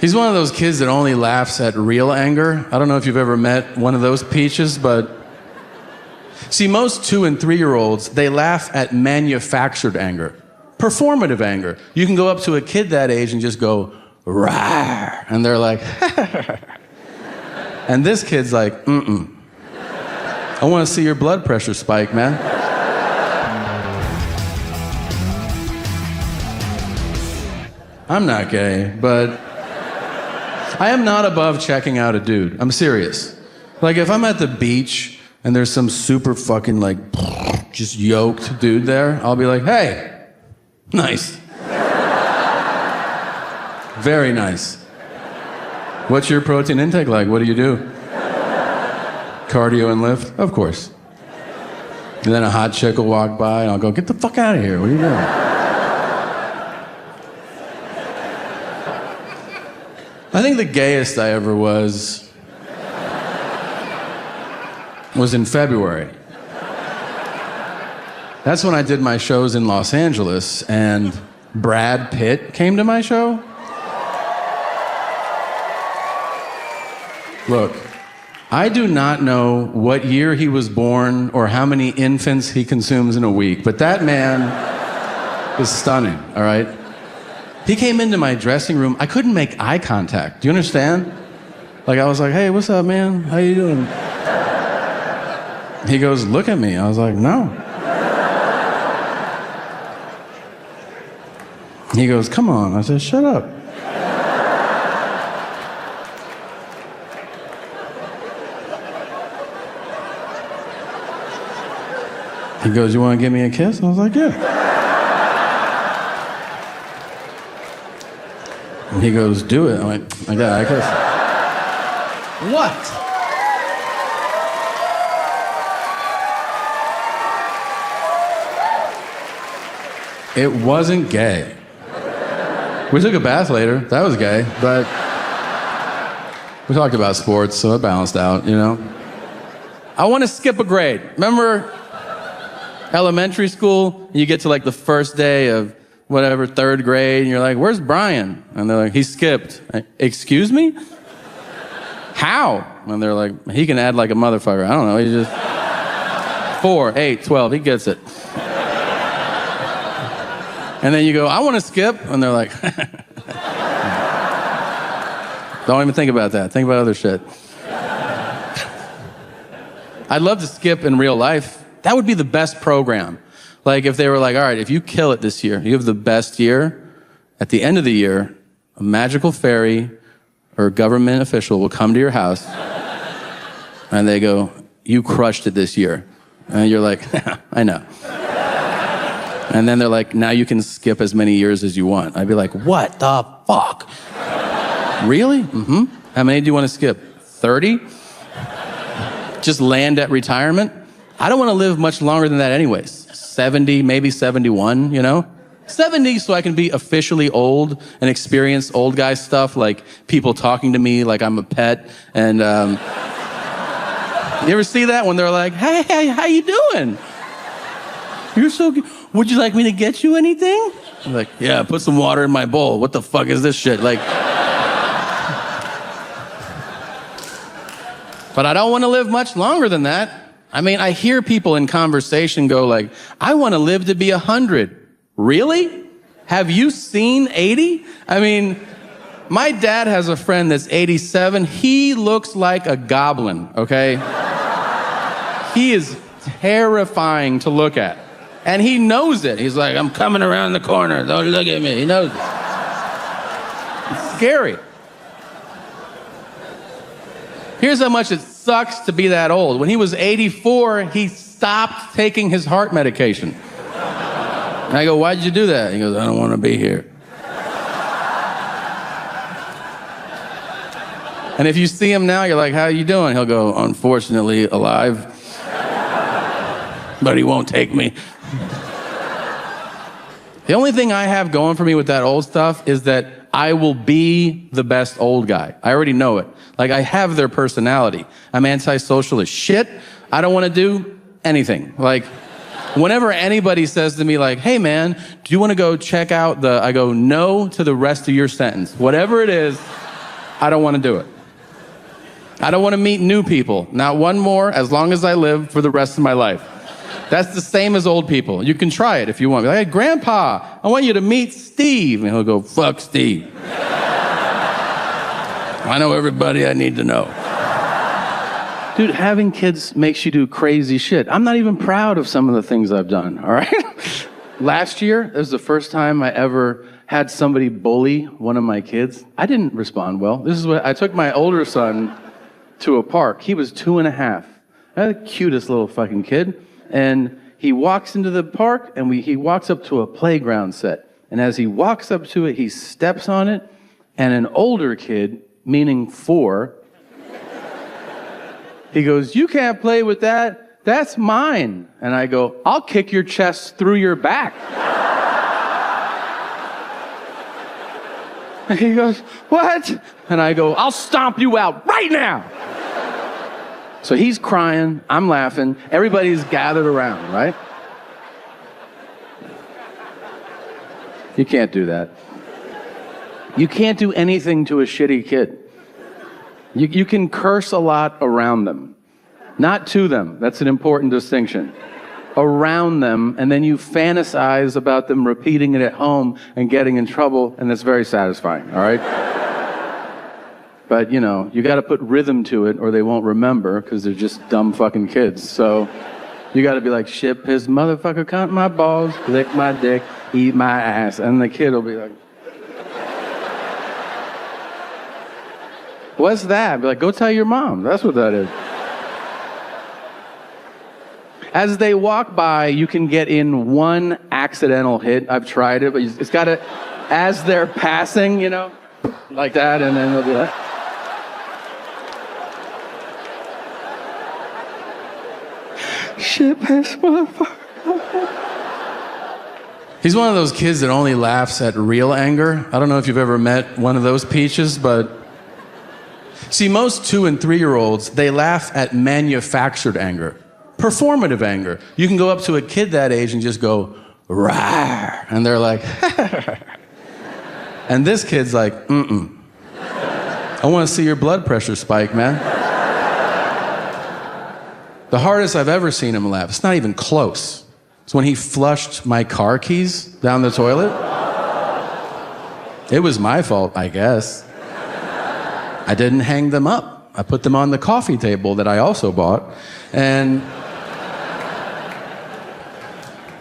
He's one of those kids that only laughs at real anger. I don't know if you've ever met one of those peaches, but... See, most 2- and 3-year-olds, they laugh at manufactured anger. Performative anger. You can go up to a kid that age and just go, rawr, and they're like, and this kid's like, mm-mm. I want to see your blood pressure spike, man. I'm not gay, but I am not above checking out a dude. I'm serious. Like, if I'm at the beach and there's some super fucking, like, just yoked dude there, I'll be like, hey, nice. Very nice. What's your protein intake like? What do you do? Cardio and lift? Of course. And then a hot chick will walk by and I'll go, get the fuck out of here. What are you doing? I think the gayest I ever was in February. That's when I did my shows in Los Angeles, and Brad Pitt came to my show. Look, I do not know what year he was born or how many infants he consumes in a week, but that man is stunning, all right? He came into my dressing room. I couldn't make eye contact. Do you understand? Like, I was like, hey, what's up, man? How you doing? He goes, look at me. I was like, no. He goes, come on. I said, shut up. He goes, you want to give me a kiss? I was like, yeah. And he goes, do it. I'm like, I got a kiss. What? It wasn't gay. We took a bath later. That was gay, but we talked about sports, so it balanced out, you know? I want to skip a grade. Remember elementary school? You get to like the first day of whatever, 3rd grade, and you're like, where's Brian? And they're like, he skipped. Excuse me? How? And they're like, he can add like a motherfucker. I don't know, he just... 4, 8, 12, he gets it. And then you go, I want to skip. And they're like, don't even think about that. Think about other shit. I'd love to skip in real life. That would be the best program. Like if they were like, all right, if you kill it this year, you have the best year, at the end of the year, a magical fairy or a government official will come to your house and they go, you crushed it this year. And you're like, I know. And then they're like, now you can skip as many years as you want. I'd be like, what the fuck? Really? Mm-hmm. How many do you want to skip? 30? Just land at retirement? I don't want to live much longer than that anyways. 70, maybe 71, you know? 70 so I can be officially old and experience old guy stuff, like people talking to me like I'm a pet. And you ever see that when they're like, hey, how you doing? You're so good. Would you like me to get you anything? I'm like, yeah, put some water in my bowl. What the fuck is this shit? Like, but I don't want to live much longer than that. I mean, I hear people in conversation go like, I want to live to be 100. Really? Have you seen 80? I mean, my dad has a friend that's 87. He looks like a goblin, okay? He is terrifying to look at. And he knows it. He's like, I'm coming around the corner. Don't look at me. He knows it. It's scary. Here's how much it sucks to be that old. When he was 84, he stopped taking his heart medication. And I go, why'd you do that? He goes, I don't want to be here. And if you see him now, you're like, how you doing? He'll go, unfortunately, alive. But he won't take me. The only thing I have going for me with that old stuff is that I will be the best old guy. I already know it. Like, I have their personality. I'm antisocial as shit. I don't want to do anything. Like, whenever anybody says to me, like, hey, man, do you want to go check out I go, no to the rest of your sentence. Whatever it is, I don't want to do it. I don't want to meet new people. Not one more as long as I live for the rest of my life. That's the same as old people. You can try it if you want. Be like, hey, Grandpa, I want you to meet Steve. And he'll go, fuck Steve. I know everybody I need to know. Dude, having kids makes you do crazy shit. I'm not even proud of some of the things I've done, all right? Last year, it was the first time I ever had somebody bully one of my kids. I didn't respond well. This is what I took my older son to a park. He was 2.5. The cutest little fucking kid. And he walks into the park, and he walks up to a playground set. And as he walks up to it, he steps on it, and an older kid, meaning 4, he goes, you can't play with that. That's mine. And I go, I'll kick your chest through your back. And he goes, what? And I go, I'll stomp you out right now. So he's crying, I'm laughing, everybody's gathered around, right? You can't do that. You can't do anything to a shitty kid. You can curse a lot around them. Not to them, that's an important distinction. Around them, and then you fantasize about them repeating it at home and getting in trouble, and that's very satisfying, all right? But, you know, you got to put rhythm to it or they won't remember because they're just dumb fucking kids. So you got to be like, ship his motherfucker, count my balls, lick my dick, eat my ass. And the kid will be like, what's that? Be like, go tell your mom. That's what that is. As they walk by, you can get in one accidental hit. I've tried it, but it's got to, as they're passing, you know, like that, and then they'll be like, shit, piss, motherfucker. He's one of those kids that only laughs at real anger. I don't know if you've ever met one of those peaches, but see, most 2- and 3-year-olds, they laugh at manufactured anger, performative anger. You can go up to a kid that age and just go, rawr, and they're like, and this kid's like, I want to see your blood pressure spike, man. The hardest I've ever seen him laugh, it's not even close. It's when he flushed my car keys down the toilet. It was my fault, I guess. I didn't hang them up. I put them on the coffee table that I also bought. And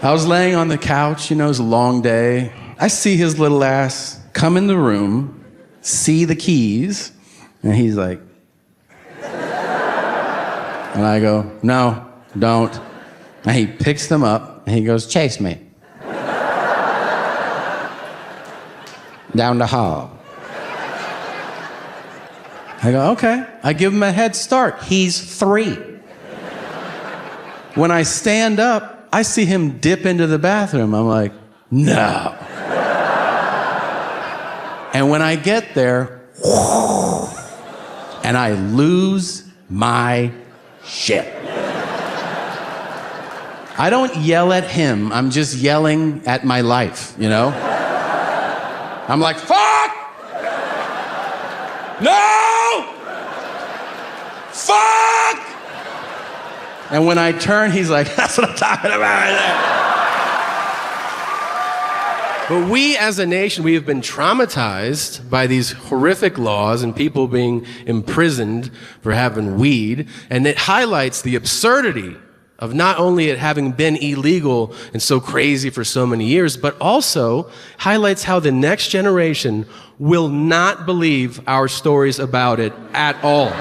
I was laying on the couch, you know, it was a long day. I see his little ass come in the room, see the keys, and he's like, and I go, no, don't. And he picks them up, and he goes, chase me. Down the hall. I go, okay. I give him a head start. He's 3. When I stand up, I see him dip into the bathroom. I'm like, no. And when I get there, and I lose my shit. I don't yell at him. I'm just yelling at my life, you know? I'm like, fuck! No! Fuck! And when I turn, he's like, that's what I'm talking about right there. But we as a nation, we have been traumatized by these horrific laws and people being imprisoned for having weed. And it highlights the absurdity of not only it having been illegal and so crazy for so many years, but also highlights how the next generation will not believe our stories about it at all.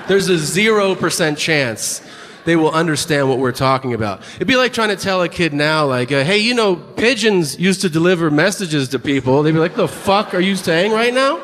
There's a 0% chance they will understand what we're talking about. It'd be like trying to tell a kid now, like, hey, you know, pigeons used to deliver messages to people. They'd be like, the fuck are you saying right now?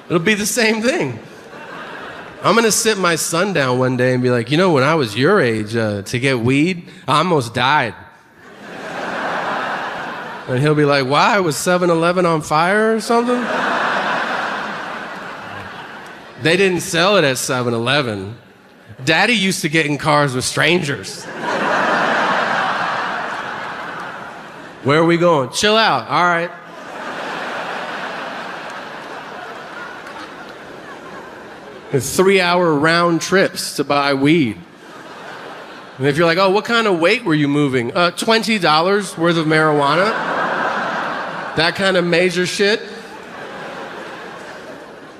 It'll be the same thing. I'm gonna sit my son down one day and be like, you know, when I was your age, to get weed, I almost died. And he'll be like, why? Was 7-Eleven on fire or something? They didn't sell it at 7-Eleven. Daddy used to get in cars with strangers. Where are we going? Chill out, all right. 3-hour round trips to buy weed. And if you're like, oh, what kind of weight were you moving? $20 worth of marijuana? That kind of major shit.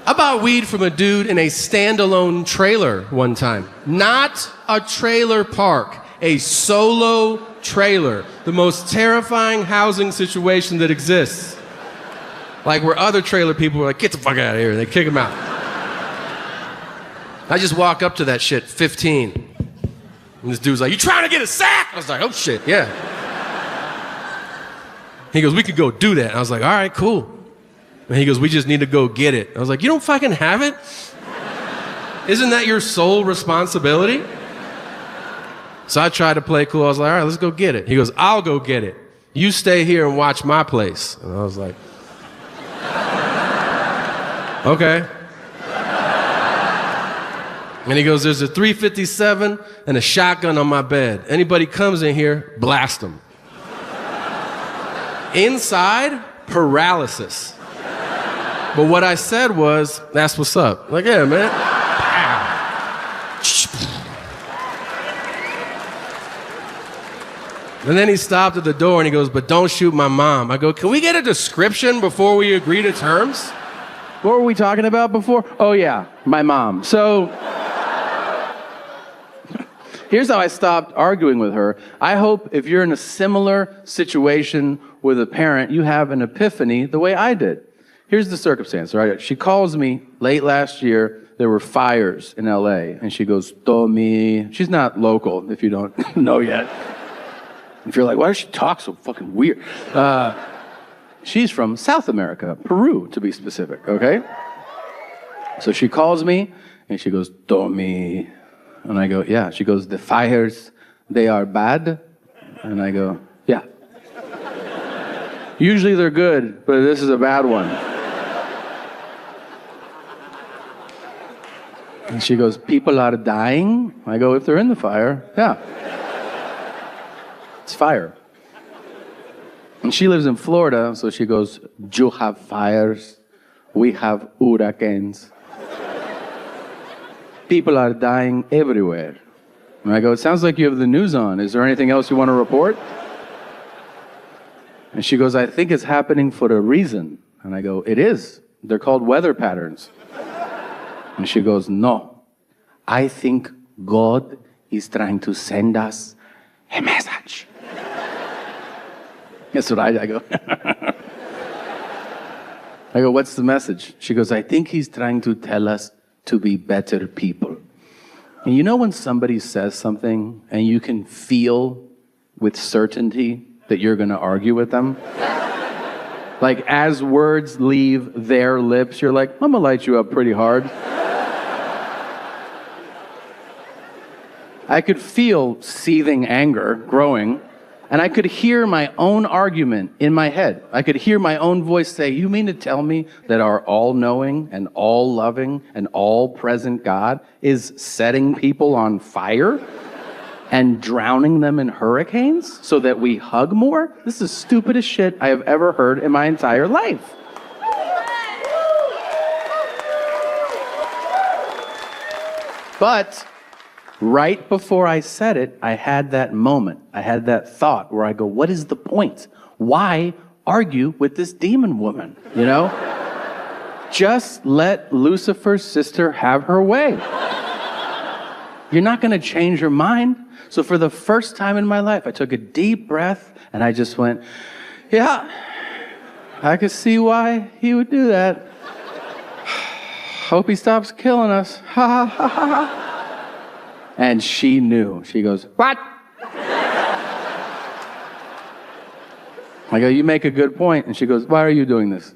I bought weed from a dude in a standalone trailer one time. Not a trailer park, a solo trailer. The most terrifying housing situation that exists. Like where other trailer people were like, get the fuck out of here, and they kick him out. I just walk up to that shit, 15. And this dude's like, you trying to get a sack? I was like, oh shit, yeah. He goes, we could go do that. And I was like, all right, cool. And he goes, we just need to go get it. I was like, you don't fucking have it? Isn't that your sole responsibility? So I tried to play cool. I was like, all right, let's go get it. He goes, I'll go get it. You stay here and watch my place. And I was like, okay. And he goes, there's a .357 and a shotgun on my bed. Anybody comes in here, blast them. Inside, paralysis. But what I said was, that's what's up. Like, yeah, man. And then he stopped at the door and he goes, but don't shoot my mom. I go, can we get a description before we agree to terms? What were we talking about before? Oh yeah, my mom. So here's how I stopped arguing with her. I hope if you're in a similar situation with a parent, you have an epiphany the way I did. Here's the circumstance, right? She calls me late last year. There were fires in LA. And she goes, Tommy. She's not local, if you don't know yet. If you're like, why does she talk so fucking weird? She's from South America, Peru, to be specific, okay? So she calls me, and she goes, Tommy. And I go, yeah. She goes, the fires, they are bad? And I go, yeah. Usually they're good, but this is a bad one. And she goes, people are dying? I go, if they're in the fire, yeah. It's fire. And she lives in Florida, so she goes, you have fires, we have hurricanes. People are dying everywhere. And I go, it sounds like you have the news on. Is there anything else you want to report? And she goes, I think it's happening for a reason. And I go, it is. They're called weather patterns. And she goes, no. I think God is trying to send us a message. That's what I go. I go, what's the message? She goes, I think he's trying to tell us to be better people. And you know when somebody says something and you can feel with certainty that you're going to argue with them? Like as words leave their lips, you're like, I'm going to light you up pretty hard. I could feel seething anger growing, and I could hear my own argument in my head. I could hear my own voice say, you mean to tell me that our all-knowing and all-loving and all-present God is setting people on fire and drowning them in hurricanes so that we hug more? This is the stupidest shit I have ever heard in my entire life. But right before I said it, I had that moment. I had that thought where I go, what is the point? Why argue with this demon woman, you know? Just let Lucifer's sister have her way. You're not going to change her mind. So for the first time in my life, I took a deep breath and I just went, yeah, I could see why he would do that. Hope he stops killing us. Ha ha ha ha ha. And she knew. She goes, what? I go, you make a good point. And she goes, why are you doing this?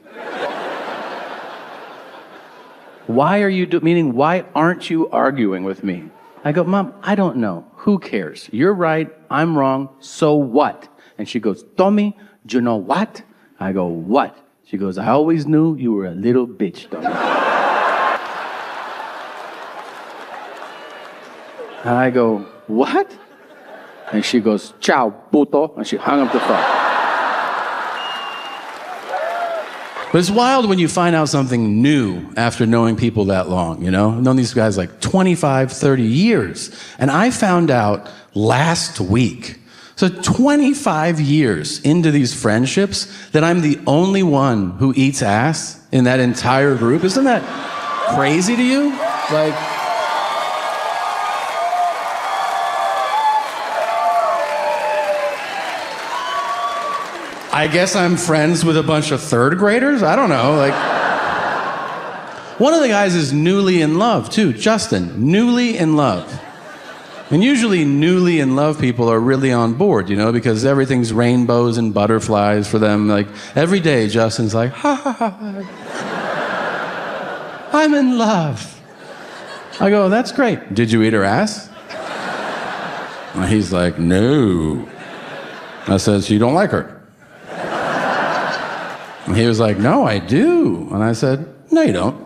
Why are you meaning why aren't you arguing with me? I go, Mom, I don't know. Who cares? You're right. I'm wrong. So what? And she goes, Tommy, do you know what? I go, what? She goes, I always knew you were a little bitch, Tommy. And I go, what? And she goes, ciao, puto. And she hung up the phone. But it's wild when you find out something new after knowing people that long, you know? I've known these guys like 25, 30 years. And I found out last week, so 25 years into these friendships, that I'm the only one who eats ass in that entire group. Isn't that crazy to you? Like, I guess I'm friends with a bunch of third graders? I don't know, like. One of the guys is newly in love, too, Justin, newly in love. And usually newly in love people are really on board, you know, because everything's rainbows and butterflies for them. Like, every day Justin's like, ha ha ha, I'm in love. I go, that's great. Did you eat her ass? And he's like, no. I said, so you don't like her? And he was like, no, I do. And I said, no, you don't.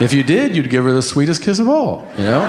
If you did, you'd give her the sweetest kiss of all, you know?